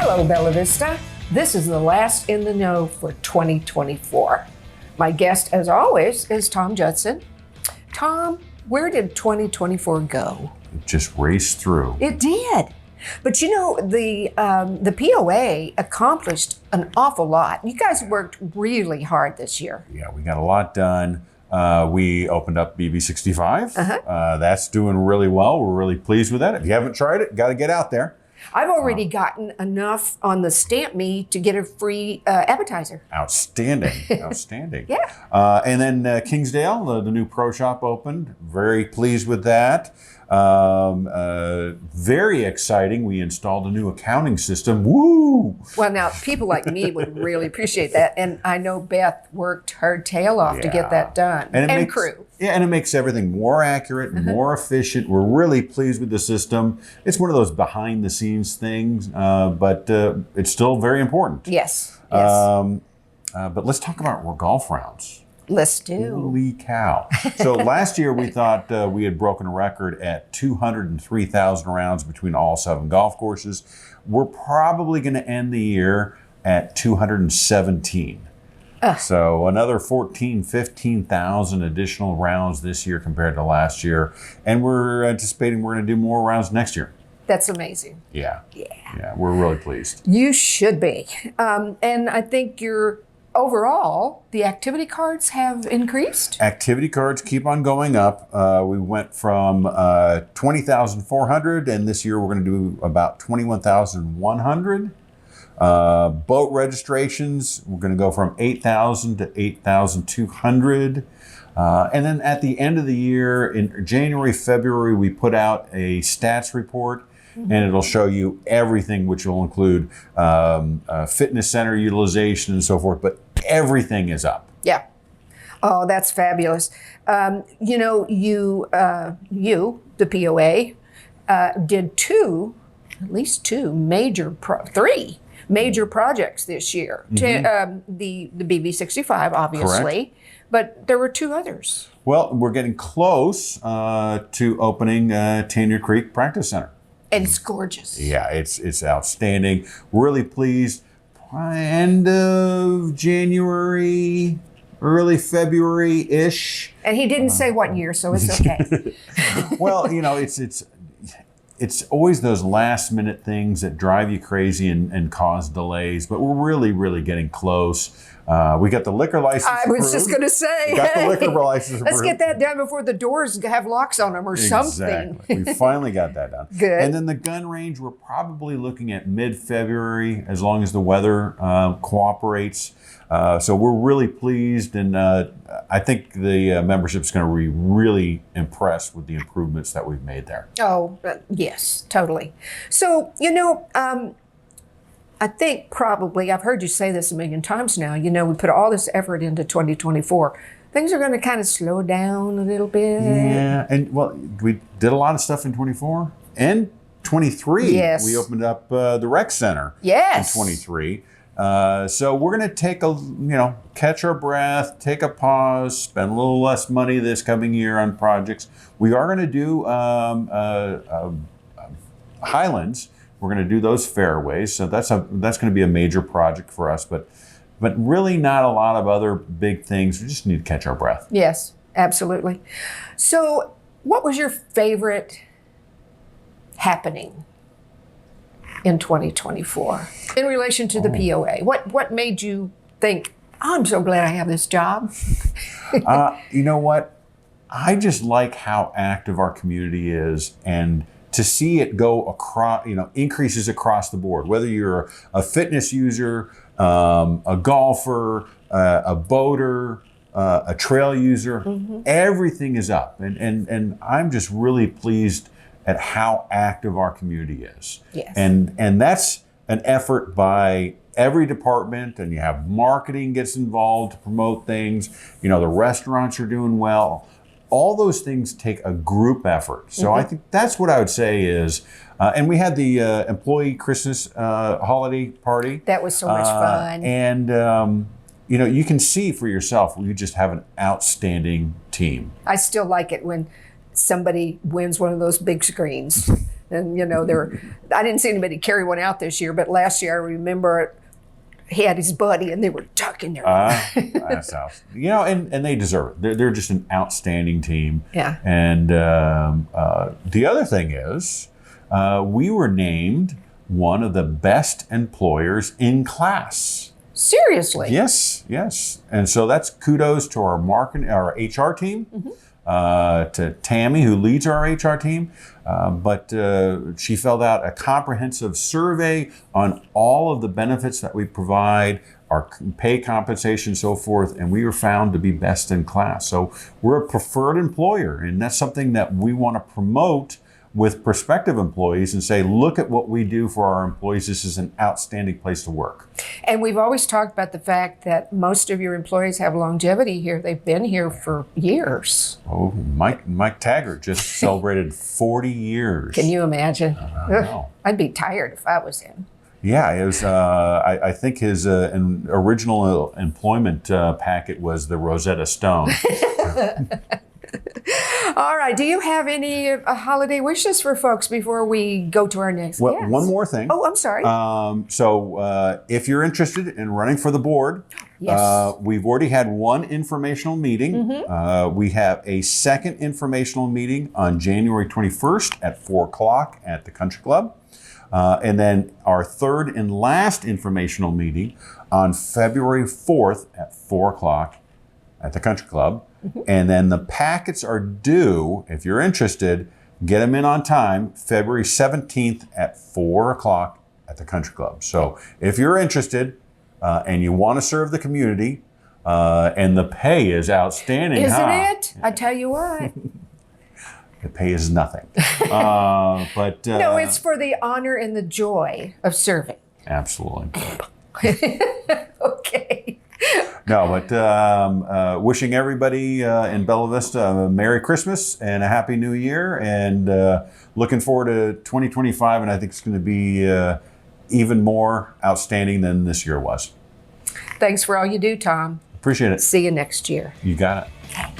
Hello, Bella Vista. This is the last in the know for 2024. My guest, as always, is Tom Judson. Tom, where did 2024 go? It just raced through. It did. But you know, the POA accomplished an awful lot. You guys worked really hard this year. Yeah, we got a lot done. We opened up BB65. That's doing really well. We're really pleased with that. If you haven't tried it, got to get out there. I've already gotten enough on the Stamp Me to get a free appetizer. Outstanding. Outstanding. Yeah. And then Kingsdale, the new pro shop opened. Very pleased with that. Very exciting. We installed a new accounting system. Woo! Well, now, people like me would really appreciate that. And I know Beth worked her tail off to get that done. And crew. Yeah, and it makes everything more accurate, more efficient. We're really pleased with the system. It's one of those behind-the-scenes things, but it's still very important. Yes. But let's talk about our golf rounds. Let's do. Holy cow. So last year we thought we had broken a record at 203,000 rounds between all 7 golf courses. We're probably going to end the year at 217. So another 15,000 additional rounds this year compared to last year. And we're anticipating we're going to do more rounds next year. That's amazing. Yeah, we're really pleased. You should be. And I think overall, the activity cards have increased. Activity cards keep on going up. We went from 20,400, and this year we're going to do about 21,100. Boat registrations, we're going to go from 8,000 to 8,200. And then at the end of the year, in January, February, we put out a stats report. And it'll show you everything, which will include fitness center utilization and so forth, but everything is up. Yeah. Oh, that's fabulous. You know, the POA, did at least three major projects this year. The BB65, obviously, correct. But there were 2 others. Well, we're getting close to opening Tanya Creek Practice Center. And it's gorgeous. Yeah, it's outstanding. Really pleased. End of January, early February-ish. And he didn't say what year, so it's okay. Well, you know, it's always those last-minute things that drive you crazy and cause delays. But we're really, really getting close. We got the liquor license approved. I was just going to say. We got the liquor license approved. Let's get that done before the doors have locks on them or something. Exactly. We finally got that done. Good. And then the gun range, we're probably looking at mid-February, as long as the weather cooperates. So we're really pleased, and I think the membership's going to be really impressed with the improvements that we've made there. Oh, yes, totally. So, you know, I think probably, I've heard you say this a million times now, you know, we put all this effort into 2024. Things are going to kind of slow down a little bit. Yeah, and well, we did a lot of stuff in 24 and 23. Yes. We opened up the rec center in 23. So we're going to take catch our breath, take a pause, spend a little less money this coming year on projects. We are going to do Highlands. We're going to do those fairways. So that's going to be a major project for us, but really not a lot of other big things. We just need to catch our breath. Yes, absolutely. So what was your favorite happening in 2024 in relation to the POA? What made you think, I'm so glad I have this job? You know what? I just like how active our community is, and to see it go across, increases across the board, whether you're a fitness user, a golfer, a boater, a trail user, everything is up. And I'm just really pleased at how active our community is. Yes. And that's an effort by every department, and you have marketing gets involved to promote things. You know, the restaurants are doing well. All those things take a group effort. So I think that's what I would say is, and we had the employee Christmas holiday party. That was so much fun. And, you can see for yourself, we just have an outstanding team. I still like it when somebody wins one of those big screens. And, I didn't see anybody carry one out this year, but last year I remember he had his buddy and they were tucking their That's awesome. And they deserve it. They're just an outstanding team. Yeah. And the other thing is, we were named one of the best employers in class. Seriously? Yes. And so that's kudos to our our HR team, to Tammy, who leads our HR team. But she filled out a comprehensive survey on all of the benefits that we provide, our pay compensation, so forth, and we were found to be best in class. So we're a preferred employer, and that's something that we want to promote with prospective employees and say, look at what we do for our employees. This is an outstanding place to work. And we've always talked about the fact that most of your employees have longevity here. They've been here for years. Oh, Mike Taggart just celebrated 40 years. Can you imagine? I know. I'd be tired if I was him. Yeah, it was. I think his original employment packet was the Rosetta Stone. All right. Do you have any holiday wishes for folks before we go to our next guest? One more thing. Oh, I'm sorry. So if you're interested in running for the board, yes. We've already had one informational meeting. We have a second informational meeting on January 21st at 4 o'clock at the Country Club. And then our third and last informational meeting on February 4th at 4 o'clock at the Country Club. And then the packets are due, if you're interested, get them in on time, February 17th at 4 o'clock at the Country Club. So if you're interested and you want to serve the community, and the pay is outstanding. Isn't it? I tell you what. The pay is nothing. But no, it's for the honor and the joy of serving. Absolutely. Okay. No, but wishing everybody in Bella Vista a Merry Christmas and a Happy New Year, and looking forward to 2025, and I think it's going to be even more outstanding than this year was. Thanks for all you do, Tom. Appreciate it. See you next year. You got it. Okay.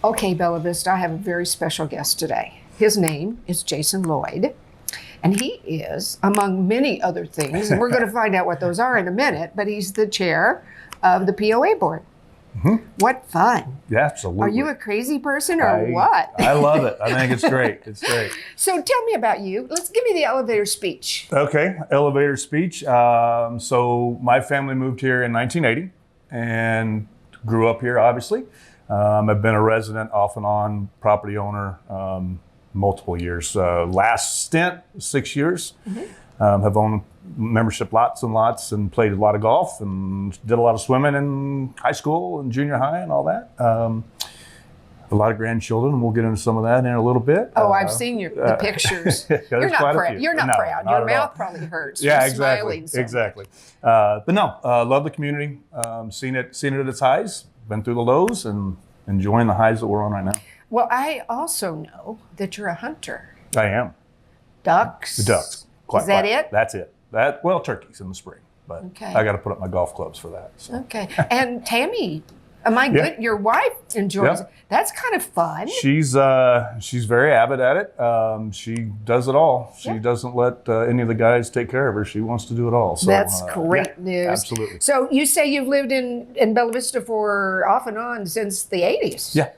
Okay, Bella Vista, I have a very special guest today. His name is Jason Lloyd, and he is, among many other things, and we're going to find out what those are in a minute, but he's the chair of the POA Board. What fun. Yeah, absolutely. Are you a crazy person or what? I love it. I think it's great. It's great. So tell me about you. Give me the elevator speech. Okay, elevator speech. So my family moved here in 1980 and grew up here, obviously. I've been a resident off and on, property owner, multiple years. Last stint, 6 years. Have owned membership lots and lots and played a lot of golf and did a lot of swimming in high school and junior high and all that. A lot of grandchildren, and we'll get into some of that in a little bit. Oh, I've seen the pictures. You're not proud. You're not proud. Your mouth probably hurts. Yeah, from exactly. Smiling so exactly. But no, love the community. Seen it at its highs. Been through the lows and enjoying the highs that we're on right now. Well, I also know that you're a hunter. I am. Ducks? The ducks. Is that it? That's it. Turkeys in the spring. But Okay. I got to put up my golf clubs for that. So. Okay. And Tammy, your wife enjoys it. That's kind of fun. She's very avid at it. She does it all. She doesn't let any of the guys take care of her. She wants to do it all. So, that's great news. Absolutely. So you say you've lived in Bella Vista for off and on since the 80s. Yeah.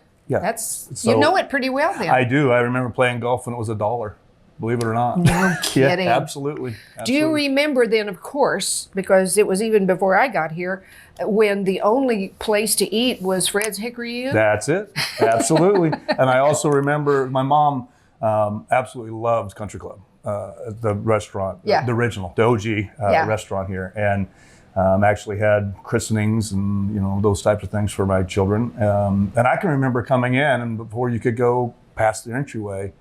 You know it pretty well then. I do. I remember playing golf when it was $1. Believe it or not. No kidding. Yeah, absolutely. Do you remember then, of course, because it was even before I got here, when the only place to eat was Fred's Hickory Inn? That's it. Absolutely. And I also remember my mom absolutely loved Country Club, the restaurant, the original, the OG restaurant here. And actually had christenings and those types of things for my children. And I can remember coming in, and before you could go past the entryway,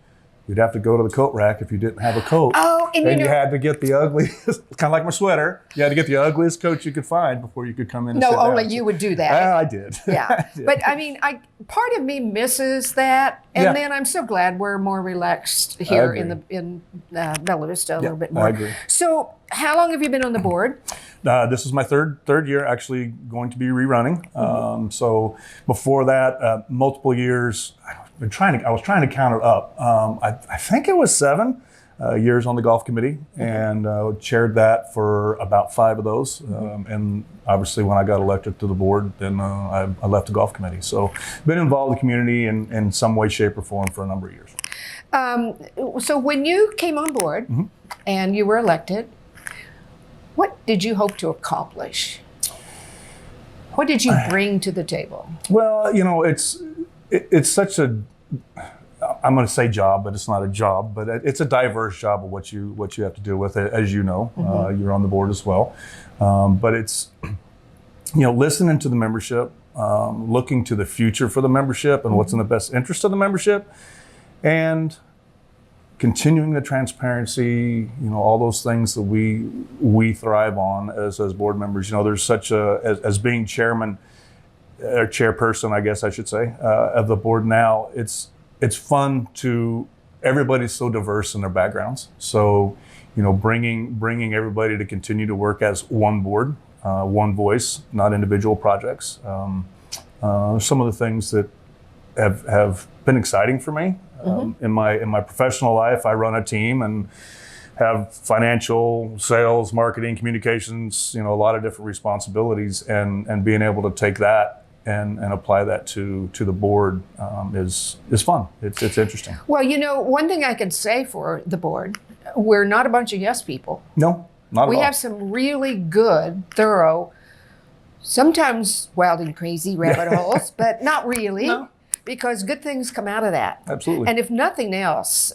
you'd have to go to the coat rack if you didn't have a coat. Oh, and you had to get the ugliest, kind of like my sweater. You had to get the ugliest coat you could find before you could come in and sit No, down. only you would do that. I did. Yeah. I did. But I mean, part of me misses that. And Yeah. then I'm so glad we're more relaxed I here agree. in Bella Vista a little bit more. I agree. So how long have you been on the board? This is my third year, actually going to be rerunning. So before that, multiple years. I was trying to count it up. I think it was 7 years on the golf committee, and chaired that for about 5 of those. And obviously, when I got elected to the board, then I left the golf committee. So been involved in the community in some way, shape, or form for a number of years. So when you came on board and you were elected, what did you hope to accomplish? What did you bring to the table? Well, it's such a, I'm going to say job, but it's not a job, but it's a diverse job of what you have to deal with, as you know. You're on the board as well. But it's, listening to the membership, looking to the future for the membership and what's in the best interest of the membership, and continuing the transparency, all those things that we thrive on as board members. There's such as being chairman, or chairperson, I guess I should say, of the board now, it's fun to, everybody's so diverse in their backgrounds. So, bringing everybody to continue to work as one board, one voice, not individual projects. Some of the things that have been exciting for me. In my professional life, I run a team and have financial, sales, marketing, communications, a lot of different responsibilities, and being able to take that and apply that to the board is fun. It's interesting. Well, one thing I can say for the board, we're not a bunch of yes people. No, not at all. We have some really good, thorough, sometimes wild and crazy rabbit holes, but not really. No. Because good things come out of that. Absolutely. And if nothing else,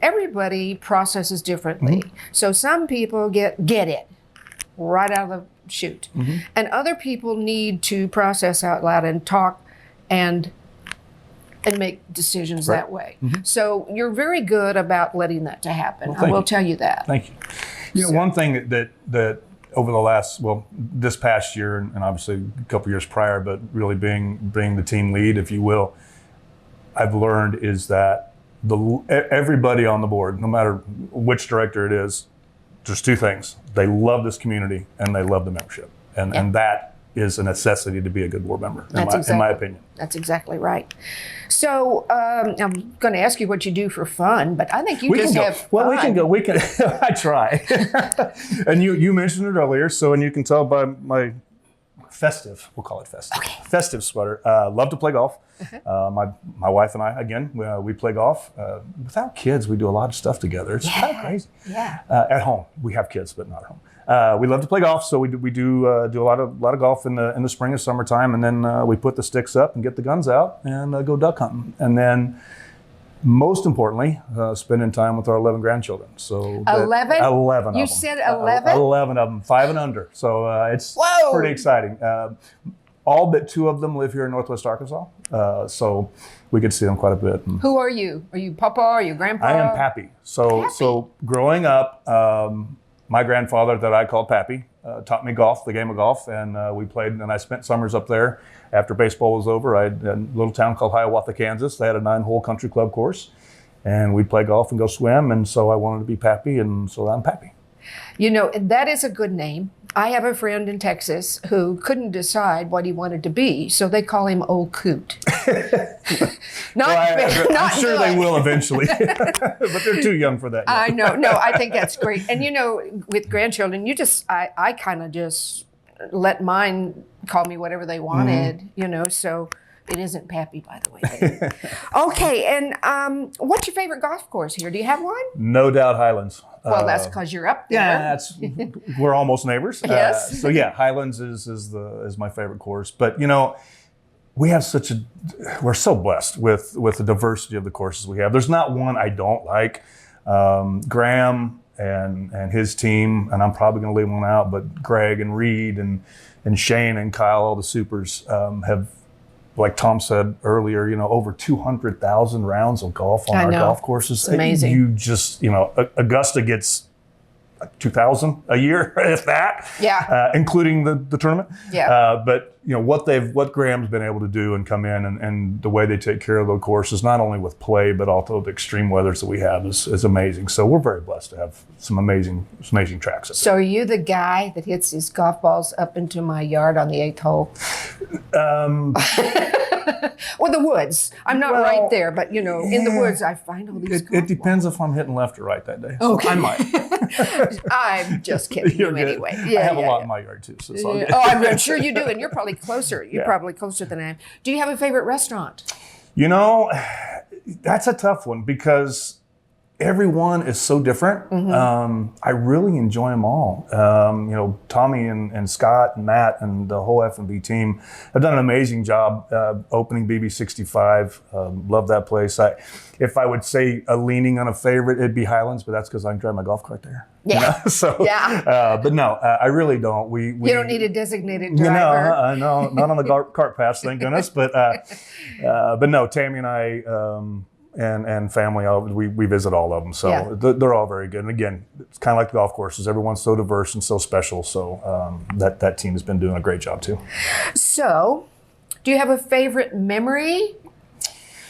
everybody processes differently. So some people get it right out of the chute, and other people need to process out loud and talk and make decisions that way. So you're very good about letting that to happen. Well, I will tell you that. Thank you. One thing that over the last, this past year and obviously a couple years prior, but really being the team lead, if you will, I've learned is that everybody on the board, no matter which director it is, there's 2 things. They love this community and they love the membership. And that is a necessity to be a good board member, in my opinion. That's exactly right. So I'm going to ask you what you do for fun, but I think you just have fun. Well, we can, I try. And you mentioned it earlier, and you can tell by my festive, we'll call it festive, festive sweater. Love to play golf. My wife and I, again, we play golf. Without kids, we do a lot of stuff together. It's kind of crazy. Yeah. At home, we have kids, but not at home. We love to play golf, so we do a lot of golf in the spring and summertime, and then we put the sticks up and get the guns out and go duck hunting, and then most importantly, spending time with our 11 grandchildren. So 11? 11 of them. You said 11? 11 of them, 5 and under. So it's pretty exciting. All but 2 of them live here in Northwest Arkansas, so we get to see them quite a bit. Who are you? Are you Papa? Are you Grandpa? I am Pappy. So growing up, my grandfather that I called Pappy taught me golf, the game of golf, and we played, and I spent summers up there. After baseball was over, I had a little town called Hiawatha, Kansas. They had a 9-hole country club course, and we'd play golf and go swim, and so I wanted to be Pappy, and so I'm Pappy. That is a good name. I have a friend in Texas who couldn't decide what he wanted to be, so they call him Old Coot. I'm sure they will eventually, but they're too young for that yet. I know. No, I think that's great. And with grandchildren, I kind of just let mine call me whatever they wanted, so it isn't Pappy, by the way. Okay, and what's your favorite golf course here? Do you have one? No doubt Highlands. Well, that's because you're up there. Yeah, we're almost neighbors. Yes. So yeah, Highlands is my favorite course. But we have we're so blessed with the diversity of the courses we have. There's not one I don't like. Graham and his team, and I'm probably going to leave one out, but Greg and Reed and Shane and Kyle, all the supers, have like Tom said earlier, over 200,000 rounds of golf on I our know. golf courses. It's amazing. You just, Augusta gets 2,000 a year, if that. Yeah. Including the tournament. Yeah. But what Graham's been able to do and come in and the way they take care of the courses, not only with play but also the extreme weathers that we have is amazing. So we're very blessed to have some amazing tracks. So are you the guy that hits his golf balls up into my yard on the 8th hole? Or the woods. I'm not right there, but in the woods I find all these. It depends if I'm hitting left or right that day. Okay. So I might. I'm just kidding You're you good. anyway. I have a lot in my yard too. So it's all good. Oh, I'm sure you do, and you're probably closer. You're Yeah. probably closer than I am. Do you have a favorite restaurant? That's a tough one because everyone is so different. I really enjoy them all. Tommy and Scott and Matt and the whole F&B team have done an amazing job opening BB65. Love that place. If I would say a leaning on a favorite, it'd be Highlands, but that's because I can drive my golf cart there. Yeah. So, Yeah. but no, I really don't. We You don't need a designated driver. No, not on the cart paths, thank goodness. But no, Tammy and I and family, we visit all of them. So Yeah. they're all very good. And again, it's kind of like the golf courses. Everyone's so diverse and so special. So that team has been doing a great job too. So, do you have a favorite memory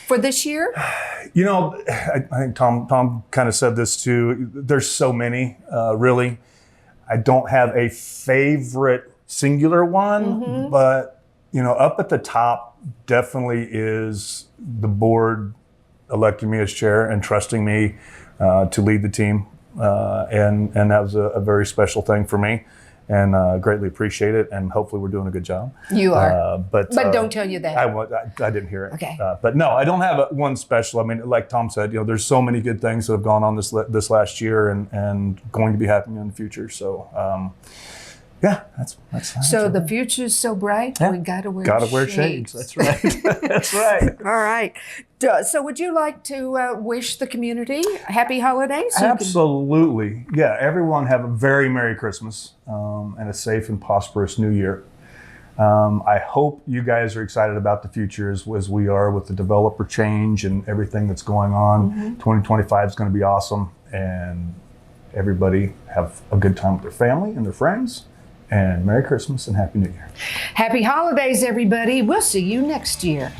for this year? I think Tom kind of said this too. There's so many, really. I don't have a favorite singular one, but up at the top definitely is the board electing me as chair and trusting me to lead the team, and that was a very special thing for me, and greatly appreciate it. And hopefully we're doing a good job. You are, but don't tell you that. I didn't hear it. Okay. But no, I don't have one special. I mean, like Tom said, there's so many good things that have gone on this last year and going to be happening in the future. So, yeah, that's So the future's so bright, we gotta wear shades. That's right. That's right. All right. So would you like to wish the community happy holidays? Absolutely. Yeah, everyone have a very Merry Christmas and a safe and prosperous New Year. I hope you guys are excited about the future as we are with the developer change and everything that's going on. 2025 is going to be awesome, and everybody have a good time with their family and their friends. And Merry Christmas and Happy New Year. Happy holidays, everybody. We'll see you next year.